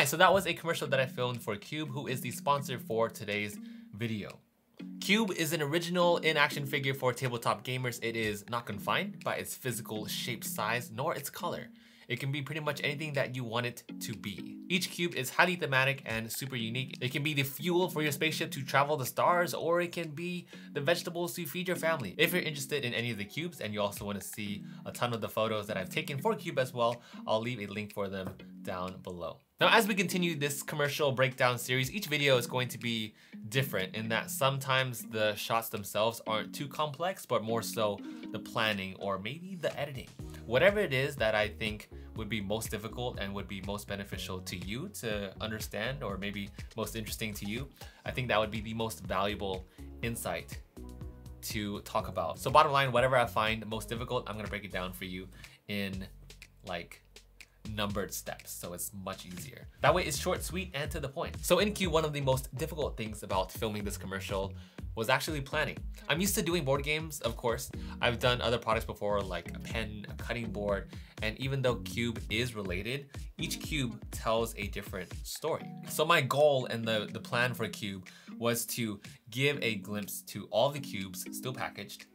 Hi, so that was a commercial that I filmed for Cube, who is the sponsor for today's video. Cube is an original in-action figure for tabletop gamers. It is not confined by its physical shape, size, nor its color. It can be pretty much anything that you want it to be. Each cube is highly thematic and super unique. It can be the fuel for your spaceship to travel the stars, or it can be the vegetables to feed your family. If you're interested in any of the cubes and you also want to see a ton of the photos that I've taken for Cube as well, I'll leave a link for them down below. Now, as we continue this commercial breakdown series, each video is going to be different in that sometimes the shots themselves aren't too complex, but more so the planning or maybe the editing. Whatever it is that I think would be most difficult and would be most beneficial to you to understand, or maybe most interesting to you, I think that would be the most valuable insight to talk about. So bottom line, whatever I find most difficult, I'm gonna break it down for you in like numbered steps, so it's much easier. That way it's short, sweet, and to the point. So in Q, one of the most difficult things about filming this commercial was actually planning. I'm used to doing board games, of course. I've done other products before, like a pen, a cutting board, and even though Cube is related, each cube tells a different story. So my goal and the plan for Cube was to give a glimpse to all the cubes still packaged,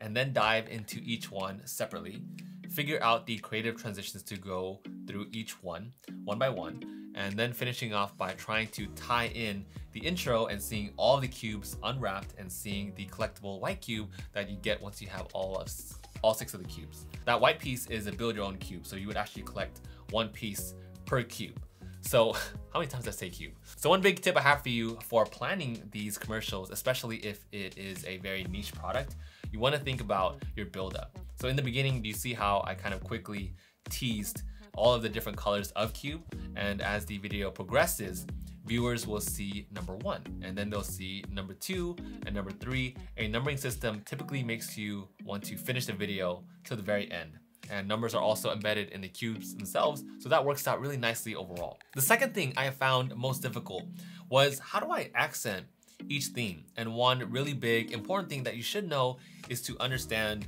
and then dive into each one separately, figure out the creative transitions to go through each one by one, and then finishing off by trying to tie in the intro and seeing all the cubes unwrapped and seeing the collectible white cube that you get once you have all 6 of the cubes. That white piece is a build your own cube, so you would actually collect one piece per cube. So how many times did I say cube? So one big tip I have for you for planning these commercials, especially if it is a very niche product, you want to think about your buildup. So in the beginning, do you see how I kind of quickly teased all of the different colors of cube? And as the video progresses, viewers will see number 1, and then they'll see number 2 and number 3. A numbering system typically makes you want to finish the video till the very end. And numbers are also embedded in the cubes themselves, so that works out really nicely overall. The second thing I found most difficult was, how do I accent each theme? And one really big important thing that you should know is to understand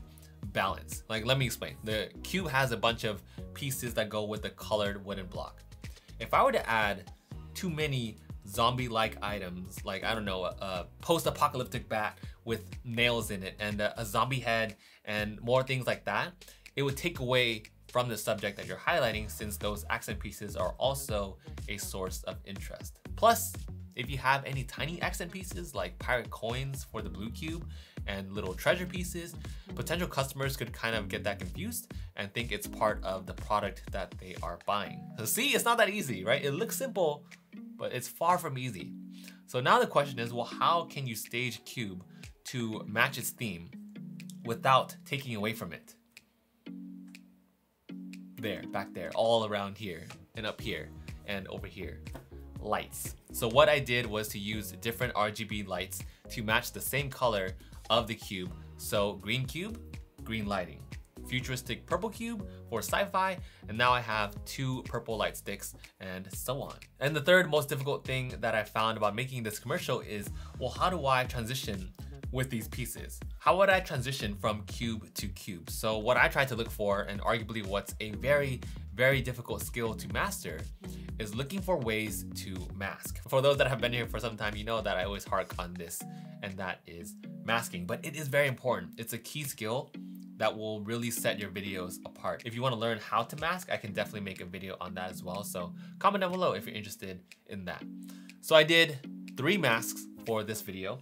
balance. Like, let me explain. The cube has a bunch of pieces that go with the colored wooden block. If I were to add too many zombie-like items, like, I don't know, a post-apocalyptic bat with nails in it and a zombie head and more things like that, it would take away from the subject that you're highlighting, since those accent pieces are also a source of interest. Plus, if you have any tiny accent pieces like pirate coins for the blue cube and little treasure pieces, potential customers could kind of get that confused and think it's part of the product that they are buying. So see, it's not that easy, right? It looks simple, but it's far from easy. So now the question is, well, how can you stage Cube to match its theme without taking away from it? There, back there, all around here, and up here, and over here. Lights. So what I did was to use different RGB lights to match the same color of the cube. So green cube, green lighting. Futuristic purple cube for sci-fi, and now I have 2 purple light sticks, and so on. And the third most difficult thing that I found about making this commercial is, well, how do I transition with these pieces? How would I transition from cube to cube? So what I tried to look for, and arguably what's a very, very difficult skill to master, is looking for ways to mask. For those that have been here for some time, you know that I always hark on this, and that is masking. But it is very important. It's a key skill that will really set your videos apart. If you want to learn how to mask, I can definitely make a video on that as well. So comment down below if you're interested in that. So I did 3 masks for this video.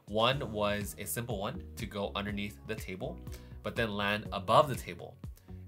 One was a simple one to go underneath the table, but then land above the table.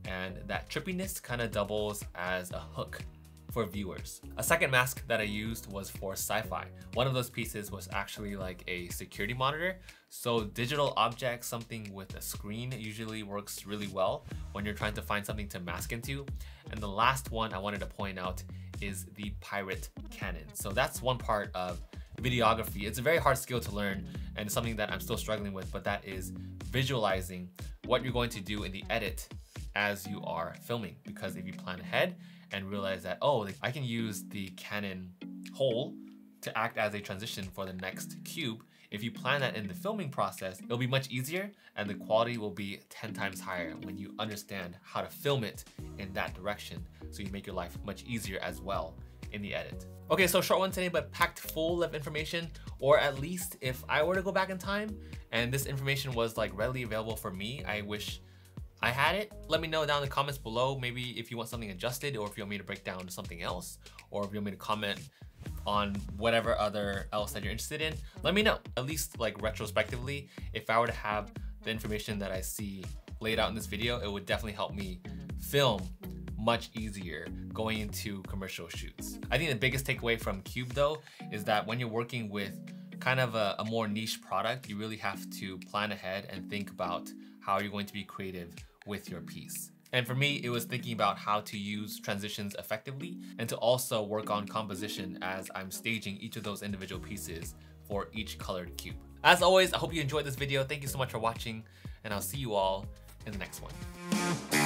And that trippiness kind of doubles as a hook for viewers. A second mask that I used was for sci-fi. One of those pieces was actually like a security monitor. So digital objects, something with a screen, usually works really well when you're trying to find something to mask into. And the last one I wanted to point out is the pirate cannon. So that's one part of videography. It's a very hard skill to learn, and it's something that I'm still struggling with, but that is visualizing what you're going to do in the edit as you are filming. Because if you plan ahead and realize that, oh, I can use the cannon hole to act as a transition for the next cube, if you plan that in the filming process, it'll be much easier and the quality will be 10 times higher when you understand how to film it in that direction. So you make your life much easier as well in the edit. Okay, so short one today, but packed full of information, or at least if I were to go back in time and this information was like readily available for me, I wish I had it. Let me know down in the comments below, maybe if you want something adjusted, or if you want me to break down to something else, or if you want me to comment on whatever other else that you're interested in. Let me know, at least like retrospectively, if I were to have the information that I see laid out in this video, it would definitely help me film much easier going into commercial shoots. I think the biggest takeaway from Cube though is that when you're working with kind of a more niche product, you really have to plan ahead and think about how you're going to be creative with your piece. And for me, it was thinking about how to use transitions effectively and to also work on composition as I'm staging each of those individual pieces for each colored cube. As always, I hope you enjoyed this video. Thank you so much for watching, and I'll see you all in the next one.